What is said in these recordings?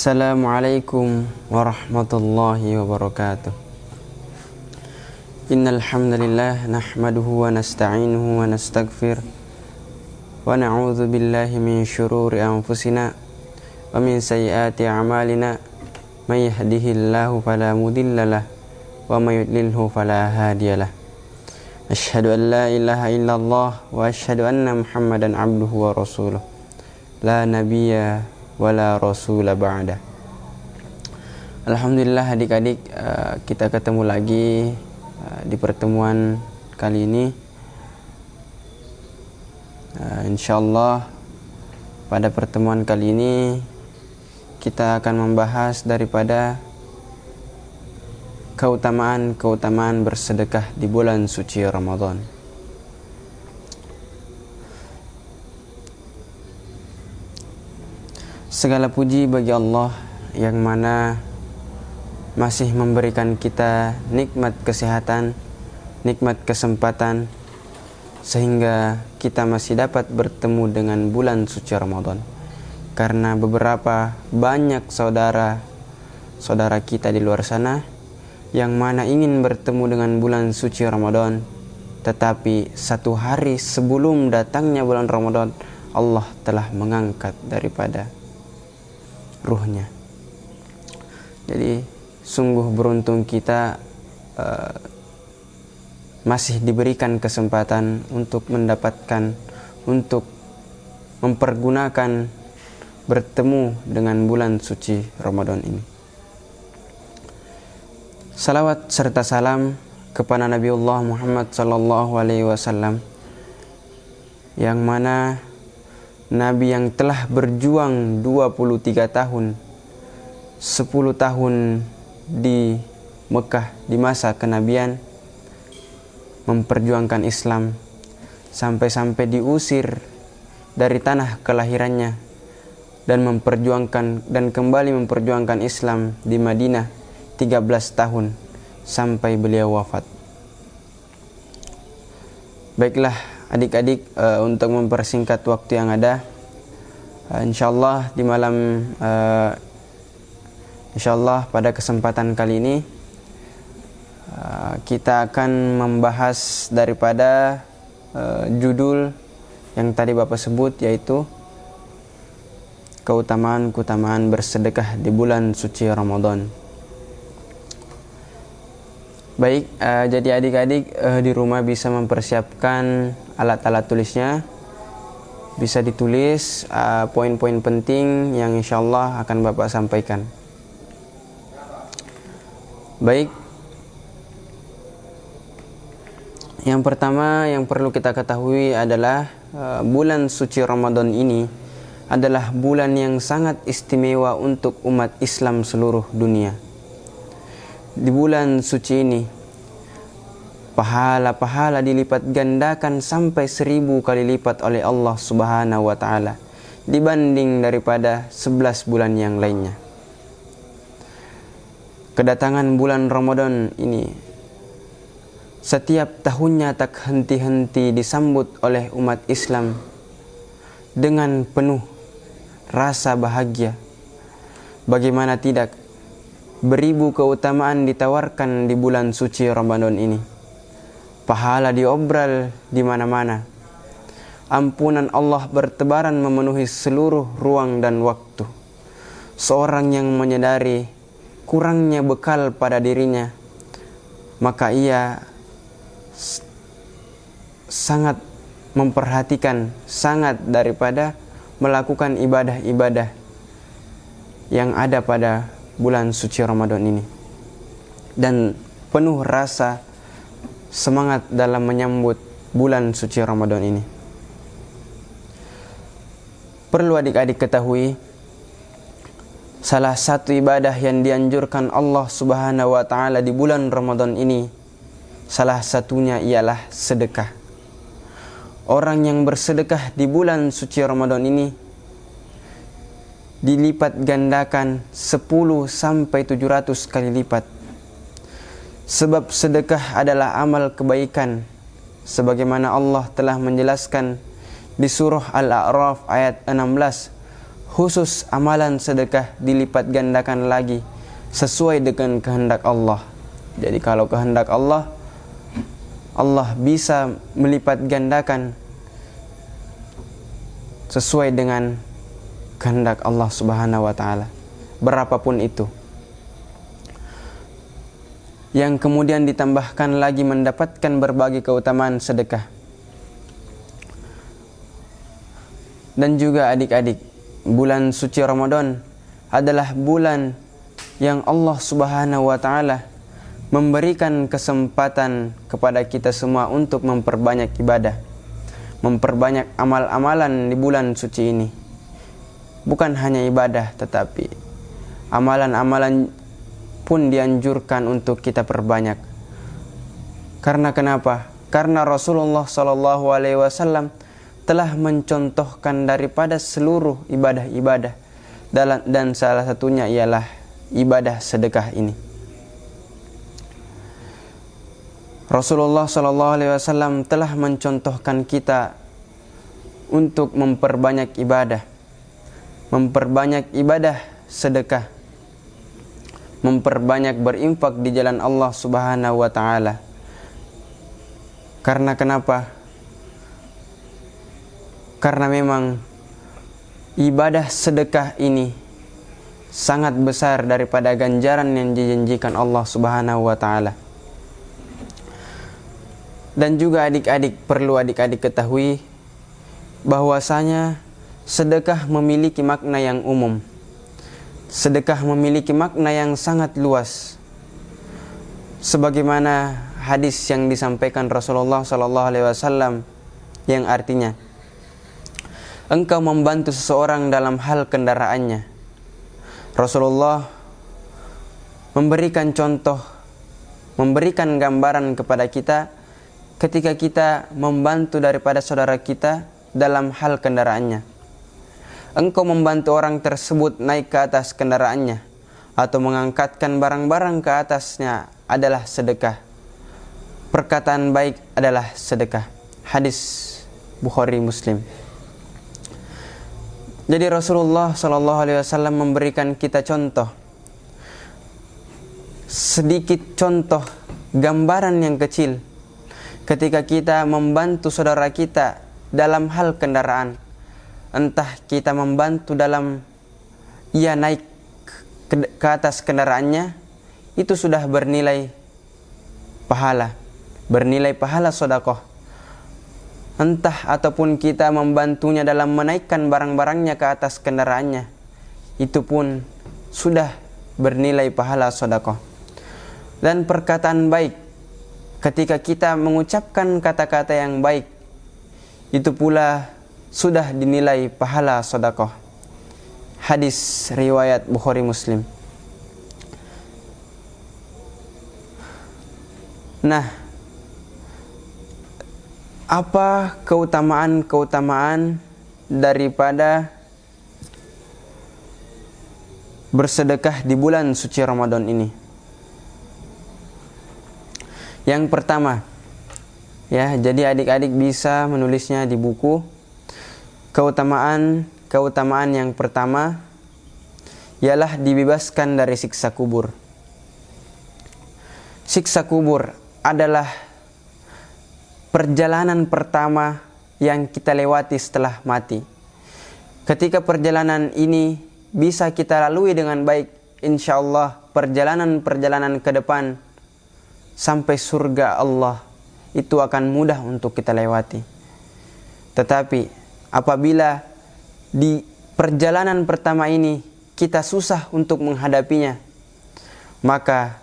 Assalamualaikum warahmatullahi wabarakatuh. Innal hamdalillah nahmaduhu wa nasta'inuhu wa nastaghfir wa na'udzu billahi min syururi anfusina wa min sayyiati a'malina may yahdihillahu fala mudhillalah wa may yudlilhu fala hadiyalah. Asyhadu an la ilaha illallah wa asyhadu anna Muhammadan abduhu wa rasuluh. La nabiyya wala rasula ba'da. Alhamdulillah adik-adik, kita ketemu lagi di pertemuan kali ini. Insyaallah pada pertemuan kali ini kita akan membahas daripada keutamaan bersedekah di bulan suci Ramadan. Segala puji bagi Allah yang mana masih memberikan kita nikmat kesehatan, nikmat kesempatan, sehingga kita masih dapat bertemu dengan bulan suci Ramadan. Karena beberapa banyak saudara kita di luar sana yang mana ingin bertemu dengan bulan suci Ramadan, tetapi satu hari sebelum datangnya bulan Ramadan Allah telah mengangkat daripada ruhnya. Jadi sungguh beruntung kita masih diberikan kesempatan untuk mendapatkan, untuk mempergunakan bertemu dengan bulan suci Ramadan ini. Salawat serta salam kepada Nabiullah Muhammad sallallahu alaihi wasallam, yang mana Nabi yang telah berjuang 23 tahun, 10 tahun di Mekah di masa kenabian, memperjuangkan Islam sampai-sampai diusir dari tanah kelahirannya dan kembali memperjuangkan Islam di Madinah 13 tahun sampai beliau wafat. Baiklah adik-adik, untuk mempersingkat waktu yang ada, insyaallah di malam insyaallah pada kesempatan kali ini kita akan membahas daripada judul yang tadi Bapak sebut, yaitu keutamaan bersedekah di bulan suci Ramadan. Baik, jadi adik-adik di rumah bisa mempersiapkan alat-alat tulisnya, bisa ditulis poin-poin penting yang insyaallah akan Bapak sampaikan. Baik, yang pertama yang perlu kita ketahui adalah bulan suci Ramadan ini adalah bulan yang sangat istimewa untuk umat Islam seluruh dunia. Di bulan suci ini pahala-pahala dilipat gandakan sampai 1000 kali lipat oleh Allah Subhanahu wa taala dibanding daripada 11 bulan yang lainnya. Kedatangan bulan Ramadan ini setiap tahunnya tak henti-henti disambut oleh umat Islam dengan penuh rasa bahagia. Bagaimana tidak, beribu keutamaan ditawarkan di bulan suci Ramadan ini. Pahala diobral di mana-mana. Ampunan Allah bertebaran memenuhi seluruh ruang dan waktu. Seorang yang menyadari kurangnya bekal pada dirinya, maka ia sangat memperhatikan, sangat daripada melakukan ibadah-ibadah yang ada pada bulan suci Ramadan ini, dan penuh rasa semangat dalam menyambut bulan suci Ramadan ini. Perlu adik-adik ketahui, salah satu ibadah yang dianjurkan Allah Subhanahu wa taala di bulan Ramadan ini, salah satunya ialah sedekah. Orang yang bersedekah di bulan suci Ramadan ini dilipat gandakan 10 sampai 700 kali lipat. Sebab sedekah adalah amal kebaikan, sebagaimana Allah telah menjelaskan di surah Al-A'raf ayat 16, khusus amalan sedekah dilipat gandakan lagi sesuai dengan kehendak Allah. Jadi kalau kehendak Allah, Allah bisa melipat gandakan sesuai dengan kehendak Allah Subhanahu wa taala, berapapun itu. Yang kemudian ditambahkan lagi mendapatkan berbagai keutamaan sedekah. Dan juga adik-adik, bulan suci Ramadan adalah bulan yang Allah Subhanahu wa taala memberikan kesempatan kepada kita semua untuk memperbanyak ibadah, memperbanyak amal-amalan di bulan suci ini. Bukan hanya ibadah, tetapi amalan-amalan pun dianjurkan untuk kita perbanyak. Karena kenapa? Karena Rasulullah SAW telah mencontohkan daripada seluruh ibadah-ibadah, dan salah satunya ialah ibadah sedekah ini. Rasulullah SAW telah mencontohkan kita untuk memperbanyak ibadah sedekah, memperbanyak berinfak di jalan Allah Subhanahu wa taala. Karena kenapa? Karena memang ibadah sedekah ini sangat besar daripada ganjaran yang dijanjikan Allah Subhanahu wa taala. Dan juga adik-adik, perlu adik-adik ketahui bahwasanya sedekah memiliki makna yang umum. Sedekah memiliki makna yang sangat luas. Sebagaimana hadis yang disampaikan Rasulullah SAW yang artinya, engkau membantu seseorang dalam hal kendaraannya. Rasulullah memberikan contoh, memberikan gambaran kepada kita ketika kita membantu daripada saudara kita dalam hal kendaraannya. Engkau membantu orang tersebut naik ke atas kendaraannya atau mengangkatkan barang-barang ke atasnya adalah sedekah. Perkataan baik adalah sedekah. Hadis Bukhari Muslim. Jadi Rasulullah SAW memberikan kita contoh, sedikit contoh, gambaran yang kecil ketika kita membantu saudara kita dalam hal kendaraan. Entah kita membantu dalam ia naik ke atas kendaraannya, itu sudah bernilai pahala, sedekah. Entah ataupun kita membantunya dalam menaikkan barang-barangnya ke atas kendaraannya, itu pun sudah bernilai pahala sedekah. Dan perkataan baik, ketika kita mengucapkan kata-kata yang baik, itu pula sudah dinilai pahala sedekah. Hadis riwayat Bukhari Muslim. Nah, apa keutamaan-keutamaan daripada bersedekah di bulan suci Ramadan ini? Yang pertama, ya, jadi adik-adik bisa menulisnya di buku. Keutamaan yang pertama ialah dibebaskan dari siksa kubur. Siksa kubur adalah perjalanan pertama yang kita lewati setelah mati. Ketika perjalanan ini bisa kita lalui dengan baik, insya Allah perjalanan-perjalanan ke depan sampai surga Allah itu akan mudah untuk kita lewati. Tetapi apabila di perjalanan pertama ini kita susah untuk menghadapinya, maka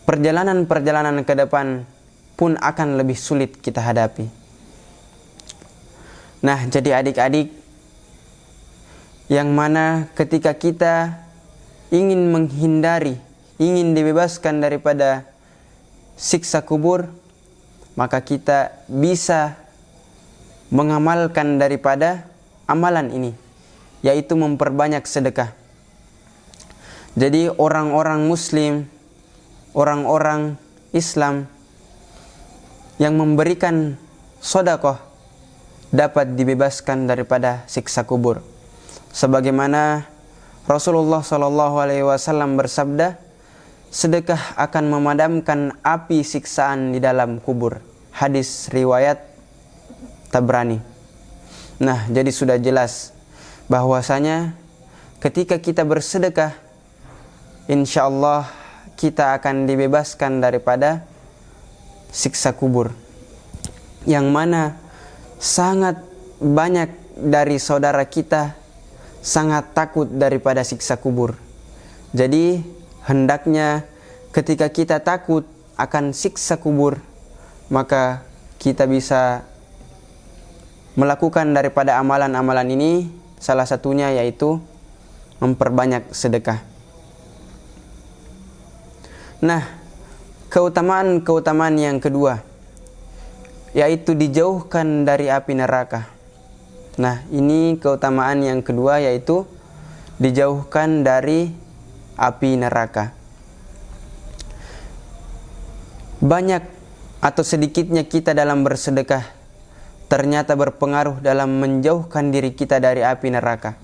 perjalanan-perjalanan ke depan pun akan lebih sulit kita hadapi. Nah, jadi adik-adik, yang mana ketika kita ingin menghindari, ingin dibebaskan daripada siksa kubur, maka kita bisa mengamalkan daripada amalan ini, yaitu memperbanyak sedekah. Jadi orang-orang Muslim, orang-orang Islam yang memberikan sedekah dapat dibebaskan daripada siksa kubur. Sebagaimana Rasulullah SAW bersabda, sedekah akan memadamkan api siksaan di dalam kubur. Hadis riwayat Tabrani. Nah, jadi sudah jelas bahwasanya ketika kita bersedekah, insya Allah kita akan dibebaskan daripada siksa kubur, yang mana sangat banyak dari saudara kita sangat takut daripada siksa kubur. Jadi hendaknya ketika kita takut akan siksa kubur, maka kita bisa melakukan daripada amalan-amalan ini. Salah satunya yaitu memperbanyak sedekah. Nah, keutamaan yang kedua yaitu dijauhkan dari api neraka. Nah, ini keutamaan yang kedua yaitu dijauhkan dari api neraka. Banyak atau sedikitnya kita dalam bersedekah ternyata berpengaruh dalam menjauhkan diri kita dari api neraka.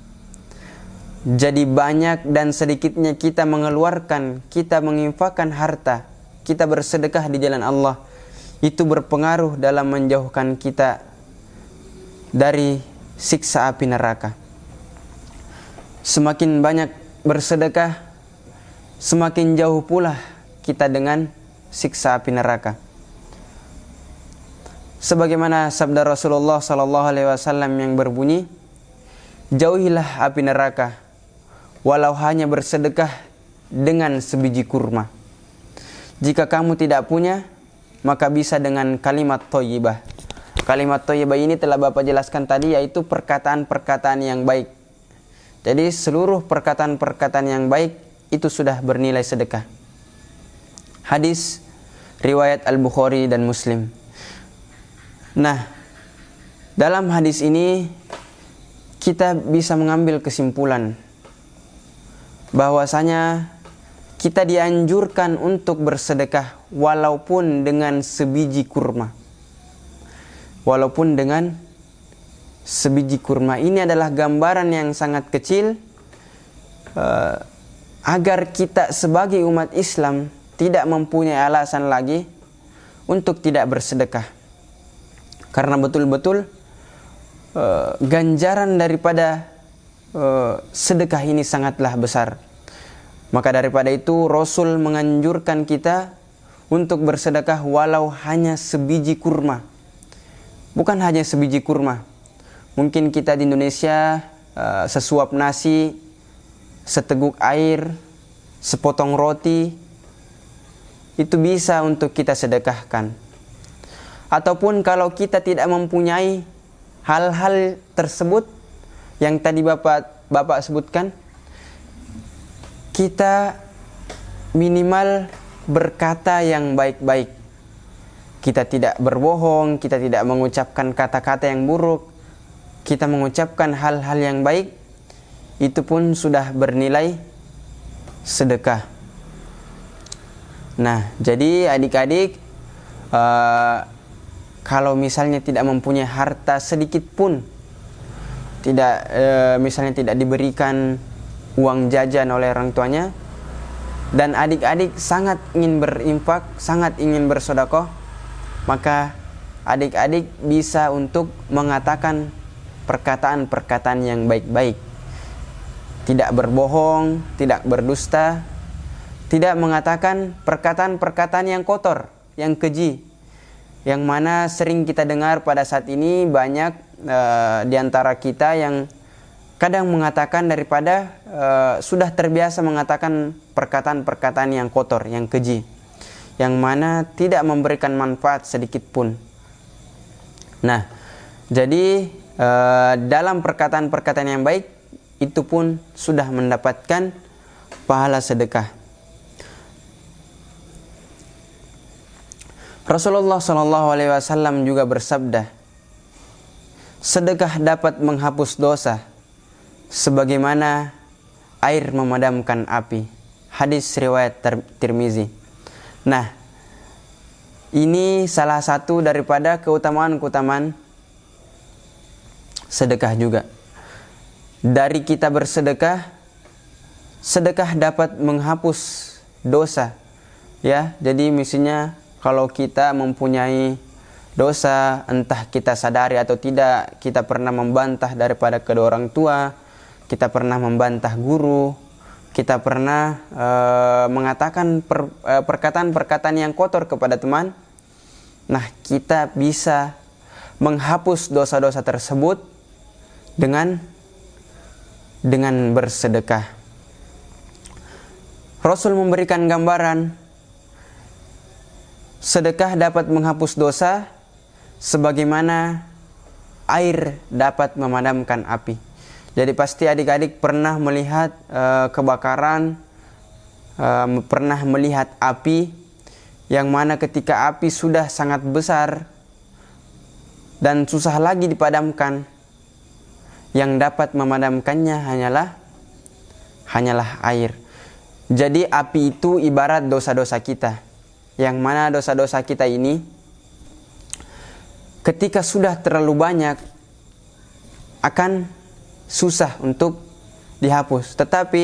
Jadi banyak dan sedikitnya kita mengeluarkan, kita menginfakkan harta, kita bersedekah di jalan Allah, itu berpengaruh dalam menjauhkan kita dari siksa api neraka. Semakin banyak bersedekah, semakin jauh pula kita dengan siksa api neraka. Sebagaimana sabda Rasulullah SAW yang berbunyi, jauhilah api neraka walau hanya bersedekah dengan sebiji kurma. Jika kamu tidak punya, maka bisa dengan kalimat thayyibah. Kalimat thayyibah ini telah Bapak jelaskan tadi, yaitu perkataan-perkataan yang baik. Jadi seluruh perkataan-perkataan yang baik itu sudah bernilai sedekah. Hadis riwayat Al-Bukhari dan Muslim. Nah, dalam hadis ini kita bisa mengambil kesimpulan bahwasanya kita dianjurkan untuk bersedekah walaupun dengan sebiji kurma. Walaupun dengan sebiji kurma. Ini adalah gambaran yang sangat kecil agar kita sebagai umat Islam tidak mempunyai alasan lagi untuk tidak bersedekah. Karena betul-betul ganjaran daripada sedekah ini sangatlah besar. Maka daripada itu Rasul menganjurkan kita untuk bersedekah walau hanya sebiji kurma. Bukan hanya sebiji kurma. Mungkin kita di Indonesia sesuap nasi, seteguk air, sepotong roti, itu bisa untuk kita sedekahkan. Ataupun kalau kita tidak mempunyai hal-hal tersebut yang tadi Bapak sebutkan, kita minimal berkata yang baik-baik. Kita tidak berbohong, kita tidak mengucapkan kata-kata yang buruk, kita mengucapkan hal-hal yang baik, itu pun sudah bernilai sedekah. Nah, jadi adik-adik, kalau misalnya tidak mempunyai harta sedikit pun, misalnya tidak diberikan uang jajan oleh orang tuanya, dan adik-adik sangat ingin berinfak, sangat ingin bersedekah, maka adik-adik bisa untuk mengatakan perkataan-perkataan yang baik-baik. Tidak berbohong, tidak berdusta, tidak mengatakan perkataan-perkataan yang kotor, yang keji, yang mana sering kita dengar pada saat ini. Banyak di antara kita yang kadang mengatakan daripada sudah terbiasa mengatakan perkataan-perkataan yang kotor, yang keji, yang mana tidak memberikan manfaat sedikit pun. Nah, jadi dalam perkataan-perkataan yang baik itu pun sudah mendapatkan pahala sedekah. Rasulullah SAW juga bersabda, sedekah dapat menghapus dosa sebagaimana air memadamkan api. Hadis riwayat Tirmizi. Nah, ini salah satu daripada keutamaan-keutamaan sedekah juga. dari kita bersedekah, sedekah dapat menghapus dosa. Ya, jadi misalnya kalau kita mempunyai dosa, entah kita sadari atau tidak, kita pernah membantah daripada kedua orang tua, kita pernah membantah guru, kita pernah mengatakan perkataan-perkataan yang kotor kepada teman. Nah, kita bisa menghapus dosa-dosa tersebut dengan bersedekah. Rasul memberikan gambaran sedekah dapat menghapus dosa sebagaimana air dapat memadamkan api. Jadi pasti adik-adik pernah melihat kebakaran, pernah melihat api yang mana ketika api sudah sangat besar dan susah lagi dipadamkan, yang dapat memadamkannya hanyalah air. Jadi api itu ibarat dosa-dosa kita, yang mana dosa-dosa kita ini ketika sudah terlalu banyak akan susah untuk dihapus. Tetapi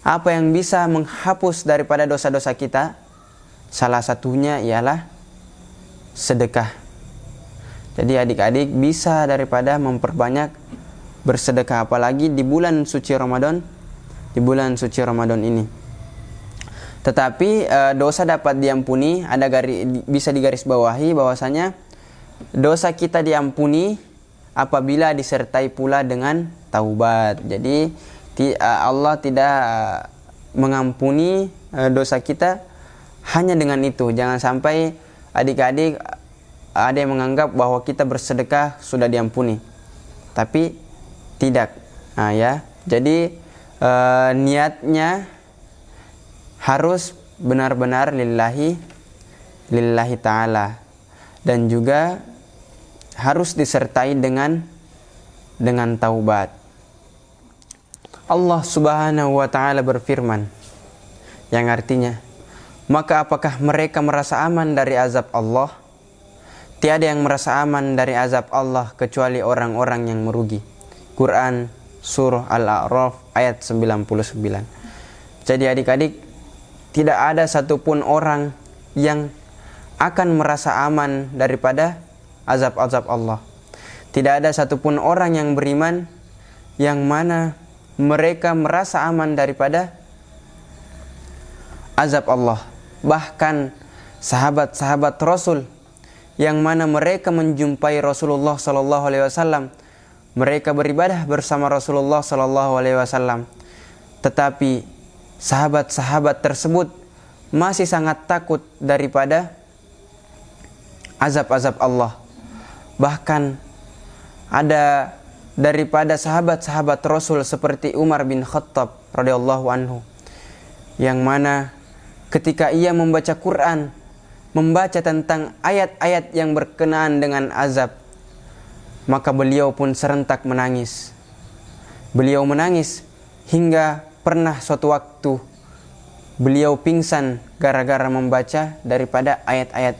apa yang bisa menghapus daripada dosa-dosa kita, salah satunya ialah sedekah. Jadi adik-adik bisa daripada memperbanyak bersedekah, apalagi di bulan suci Ramadan, ini. Tetapi dosa dapat diampuni, bisa digarisbawahi bahwasanya dosa kita diampuni apabila disertai pula dengan taubat. Jadi Allah tidak mengampuni dosa kita hanya dengan itu. Jangan sampai adik-adik ada yang menganggap bahwa kita bersedekah sudah diampuni, tapi tidak. Nah, ya. Jadi niatnya harus benar-benar lillahi ta'ala, dan juga harus disertai dengan taubat. Allah Subhanahu wa taala berfirman yang artinya, maka apakah mereka merasa aman dari azab Allah? Tiada yang merasa aman dari azab Allah kecuali orang-orang yang merugi. Quran surah Al-A'raf ayat 99. Jadi adik-adik, tidak ada satupun orang yang akan merasa aman daripada azab-azab Allah. Tidak ada satupun orang yang beriman yang mana mereka merasa aman daripada azab Allah. Bahkan sahabat-sahabat Rasul yang mana mereka menjumpai Rasulullah sallallahu alaihi wasallam, mereka beribadah bersama Rasulullah sallallahu alaihi wasallam, tetapi sahabat-sahabat tersebut masih sangat takut daripada azab-azab Allah. Bahkan ada daripada sahabat-sahabat Rasul seperti Umar bin Khattab radhiyallahu anhu, yang mana ketika ia membaca Quran, membaca tentang ayat-ayat yang berkenaan dengan azab, maka beliau pun serentak menangis. Beliau menangis hingga pernah suatu waktu beliau pingsan gara-gara membaca daripada ayat-ayat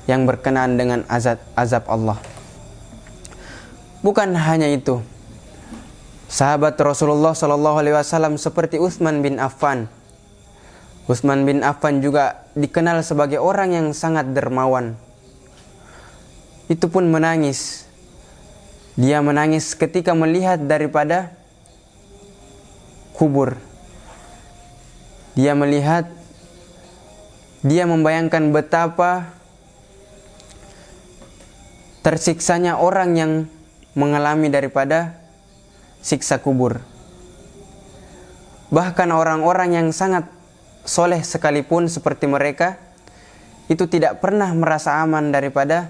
yang berkenaan dengan azab Allah. Bukan hanya itu, sahabat Rasulullah sallallahu alaihi wasallam seperti Utsman bin Affan. Utsman bin Affan juga dikenal sebagai orang yang sangat dermawan. Itu pun menangis. Dia menangis ketika melihat daripada kubur. Dia membayangkan betapa tersiksanya orang yang mengalami daripada siksa kubur. Bahkan orang-orang yang sangat soleh sekalipun seperti mereka, itu tidak pernah merasa aman daripada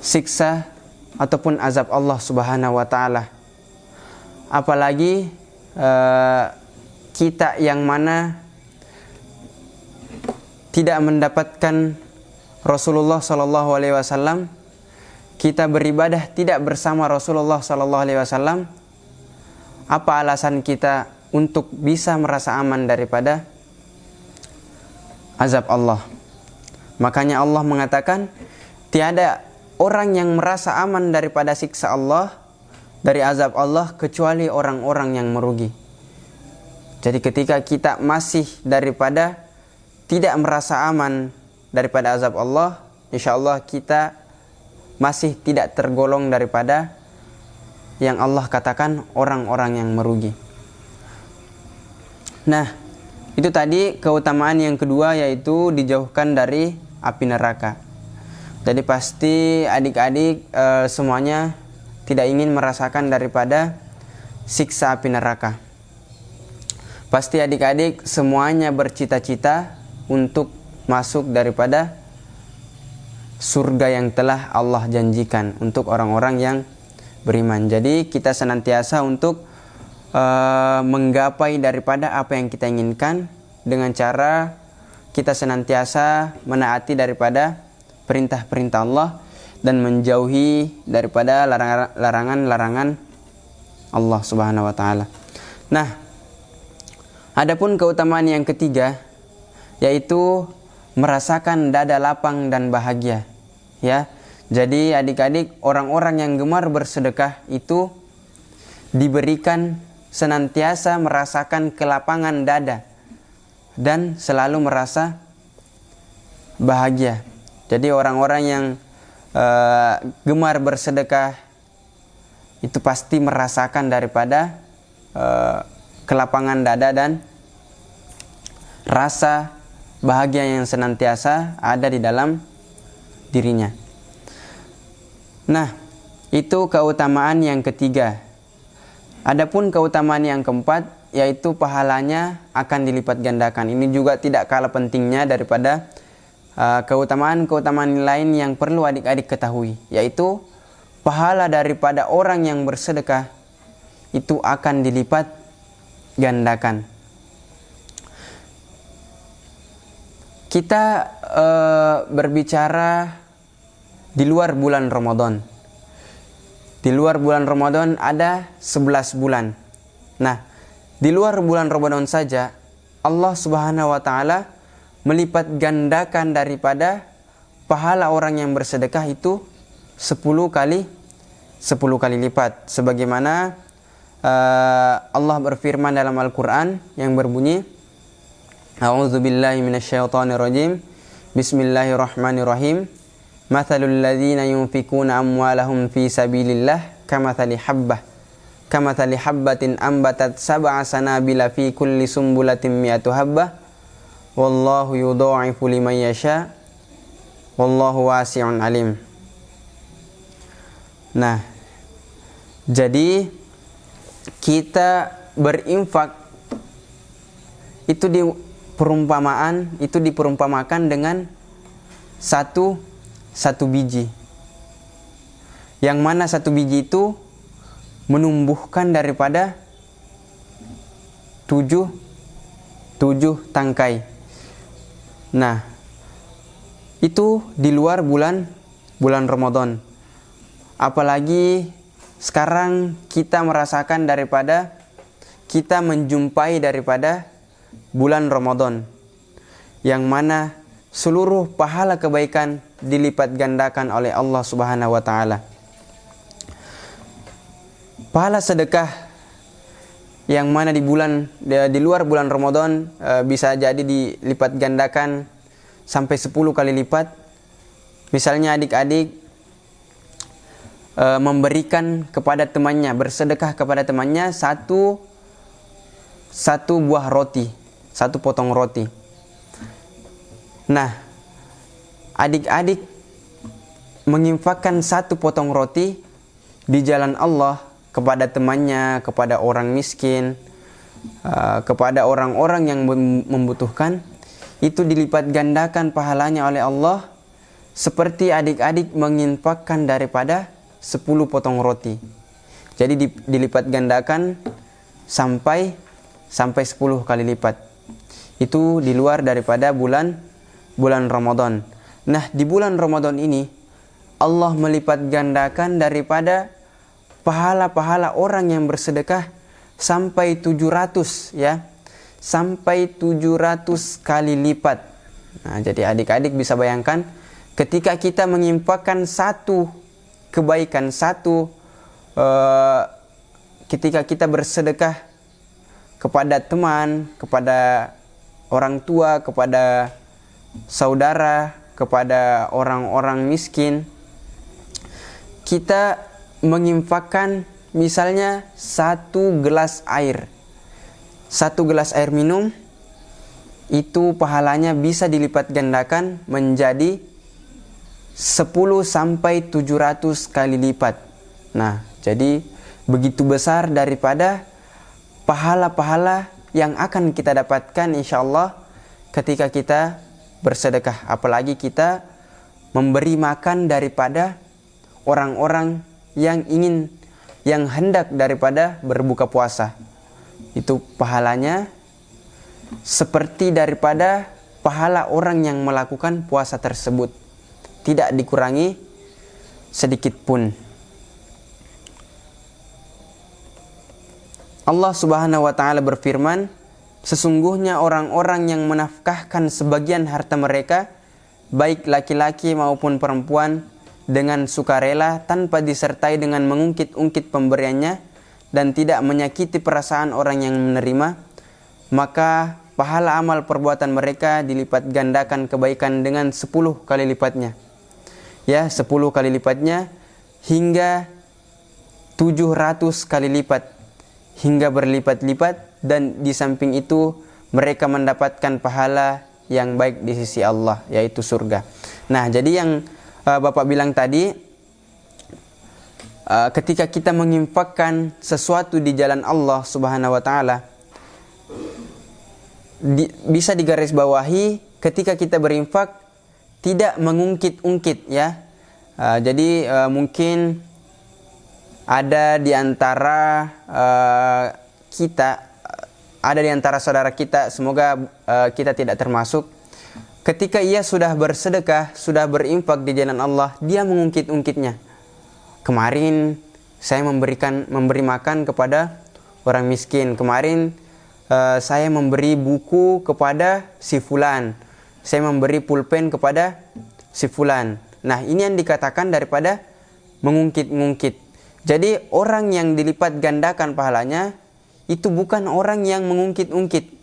siksa ataupun azab Allah Subhanahu wa taala. Apalagi kita yang mana tidak mendapatkan Rasulullah sallallahu alaihi wasallam, kita beribadah tidak bersama Rasulullah sallallahu alaihi wasallam. Apa alasan kita untuk bisa merasa aman daripada azab Allah? Makanya Allah mengatakan, tiada orang yang merasa aman daripada siksa Allah dari azab Allah kecuali orang-orang yang merugi. Jadi ketika kita masih daripada tidak merasa aman daripada azab Allah, insya Allah kita masih tidak tergolong daripada yang Allah katakan orang-orang yang merugi. Nah, itu tadi keutamaan yang kedua, yaitu dijauhkan dari api neraka. Jadi pasti adik-adik semuanya tidak ingin merasakan daripada siksa api neraka. Pasti adik-adik semuanya bercita-cita untuk masuk daripada surga yang telah Allah janjikan untuk orang-orang yang beriman. Jadi kita senantiasa untuk menggapai daripada apa yang kita inginkan dengan cara kita senantiasa menaati daripada perintah-perintah Allah dan menjauhi daripada larangan-larangan Allah Subhanahu wa taala. Nah, adapun keutamaan yang ketiga yaitu merasakan dada lapang dan bahagia, ya. Jadi adik-adik, orang-orang yang gemar bersedekah itu diberikan senantiasa merasakan kelapangan dada dan selalu merasa bahagia. Jadi orang-orang yang gemar bersedekah itu pasti merasakan daripada kelapangan dada dan rasa bahagia yang senantiasa ada di dalam dirinya. Nah, itu keutamaan yang ketiga. Adapun keutamaan yang keempat, yaitu pahalanya akan dilipat gandakan. Ini juga tidak kalah pentingnya daripada keutamaan-keutamaan lain yang perlu adik-adik ketahui, yaitu pahala daripada orang yang bersedekah itu akan dilipat gandakan. Kita berbicara di luar bulan Ramadan. Di luar bulan Ramadan ada 11 bulan. Nah, di luar bulan Ramadan saja Allah Subhanahu wa taala melipat gandakan daripada pahala orang yang bersedekah itu 10 kali lipat. Sebagaimana Allah berfirman dalam Al-Qur'an yang berbunyi, A'udzubillahi minasyaitonirrajim. Bismillahirrahmanirrahim. Mathalul ladzina yunfikuna amwalahum fi sabilillah kamathali habbatin ambatat sab'a sanabila fi kulli sumbulatin mi'atu habbah wallahu yudha'ifu liman yasha wallahu wasi'un alim. Nah, jadi kita berinfak itu diperumpamakan dengan satu biji, yang mana satu biji itu menumbuhkan daripada tujuh tangkai. Nah, itu di luar bulan Ramadan. Apalagi sekarang kita merasakan daripada kita menjumpai daripada bulan Ramadan, yang mana seluruh pahala kebaikan dilipat gandakan oleh Allah Subhanahu wa taala. Pahala sedekah yang mana di luar bulan Ramadan bisa jadi dilipat gandakan sampai 10 kali lipat. Misalnya adik-adik memberikan kepada temannya, bersedekah kepada temannya satu buah roti, satu potong roti. Nah, adik-adik menginfakkan satu potong roti di jalan Allah kepada temannya, kepada orang miskin, kepada orang-orang yang membutuhkan, itu dilipat gandakan pahalanya oleh Allah seperti adik-adik menginfakkan daripada 10 potong roti. Jadi dilipat gandakan sampai 10 kali lipat. Itu di luar daripada bulan Ramadan. Nah, di bulan Ramadan ini Allah melipat gandakan daripada pahala-pahala orang yang bersedekah sampai 700, ya. Sampai 700 kali lipat. Nah, jadi adik-adik bisa bayangkan ketika kita menginfakkan satu kebaikan, satu ketika kita bersedekah kepada teman, kepada orang tua, kepada saudara, kepada orang-orang miskin, kita menginfakkan misalnya 1 gelas air. 1 gelas air minum itu pahalanya bisa dilipat gandakan menjadi 10 sampai 700 kali lipat. Nah, jadi begitu besar daripada pahala-pahala yang akan kita dapatkan insyaallah ketika kita bersedekah. Apalagi kita memberi makan daripada orang-orang yang hendak daripada berbuka puasa. Itu pahalanya seperti daripada pahala orang yang melakukan puasa tersebut, tidak dikurangi sedikit pun. Allah Subhanahu wa taala berfirman, sesungguhnya orang-orang yang menafkahkan sebagian harta mereka, baik laki-laki maupun perempuan, dengan sukarela tanpa disertai dengan mengungkit-ungkit pemberiannya dan tidak menyakiti perasaan orang yang menerima, maka pahala amal perbuatan mereka dilipat gandakan kebaikan dengan 10 kali lipatnya. Ya, 10 kali lipatnya hingga 700 kali lipat, hingga berlipat-lipat, dan di samping itu mereka mendapatkan pahala yang baik di sisi Allah, yaitu surga. Nah, jadi yang Bapak bilang tadi, ketika kita menginfakkan sesuatu di jalan Allah Subhanahu wa taala, bisa digarisbawahi ketika kita berinfak tidak mengungkit-ungkit, ya. Jadi mungkin ada di antara ada di antara saudara kita, semoga kita tidak termasuk, ketika ia sudah bersedekah, sudah berinfak di jalan Allah, dia mengungkit-ungkitnya. Kemarin saya memberi makan kepada orang miskin. Kemarin saya memberi buku kepada si fulan. Saya memberi pulpen kepada si fulan. Nah, ini yang dikatakan daripada mengungkit-ungkit. Jadi orang yang dilipat gandakan pahalanya itu bukan orang yang mengungkit-ungkit,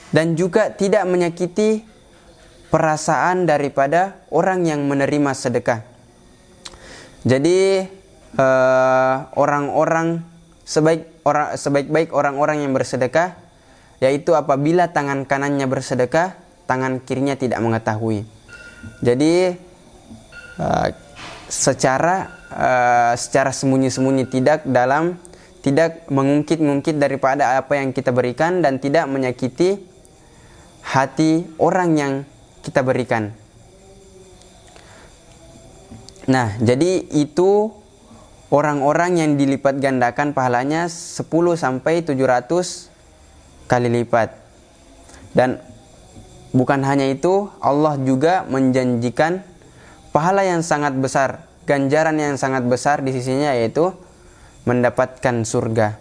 dan juga tidak menyakiti perasaan daripada orang yang menerima sedekah. Jadi sebaik-baik orang-orang yang bersedekah, yaitu apabila tangan kanannya bersedekah, tangan kirinya tidak mengetahui. Jadi secara sembunyi-sembunyi, tidak mengungkit-ungkit daripada apa yang kita berikan, dan tidak menyakiti hati orang yang kita berikan. Nah, jadi itu orang-orang yang dilipat gandakan pahalanya 10 sampai 700 kali lipat. Dan bukan hanya itu, Allah juga menjanjikan pahala yang sangat besar, ganjaran yang sangat besar di sisinya, yaitu mendapatkan surga.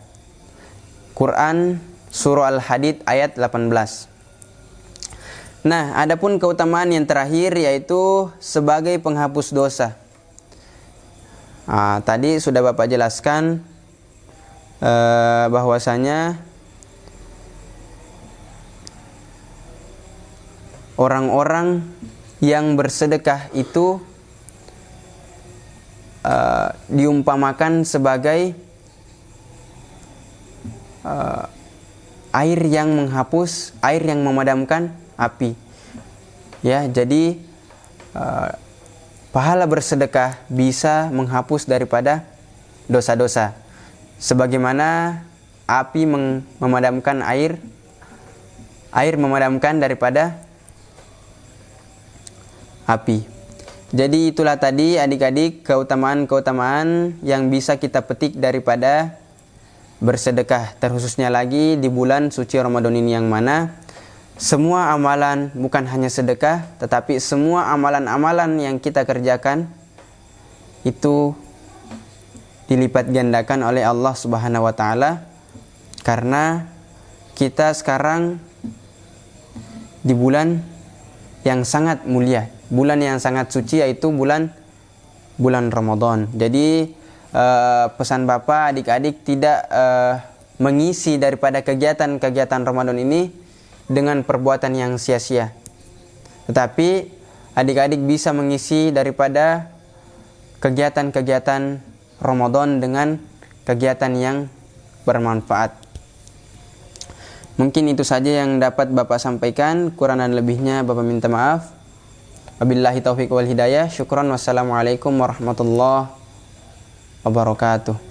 Quran Surah Al-Hadid ayat 18. Nah, adapun keutamaan yang terakhir yaitu sebagai penghapus dosa. Tadi sudah Bapak jelaskan bahwasanya orang-orang yang bersedekah itu diumpamakan sebagai air yang menghapus, air yang memadamkan api. Ya, jadi pahala bersedekah bisa menghapus daripada dosa-dosa. Sebagaimana api memadamkan air memadamkan daripada api. Jadi itulah tadi adik-adik keutamaan-keutamaan yang bisa kita petik daripada bersedekah, terkhususnya lagi di bulan suci Ramadan ini, yang mana semua amalan, bukan hanya sedekah, tetapi semua amalan-amalan yang kita kerjakan itu dilipat gandakan oleh Allah Subhanahu wa taala, karena kita sekarang di bulan yang sangat mulia, bulan yang sangat suci, yaitu bulan Ramadan. Jadi pesan Bapak adik-adik tidak mengisi daripada kegiatan-kegiatan Ramadan ini dengan perbuatan yang sia-sia. Tetapi adik-adik bisa mengisi daripada kegiatan-kegiatan Ramadan dengan kegiatan yang bermanfaat. Mungkin itu saja yang dapat Bapak sampaikan. Kurang dan lebihnya Bapak minta maaf. Wabillahi taufiq wal hidayah. Syukran. Wassalamualaikum warahmatullahi wabarakatuh.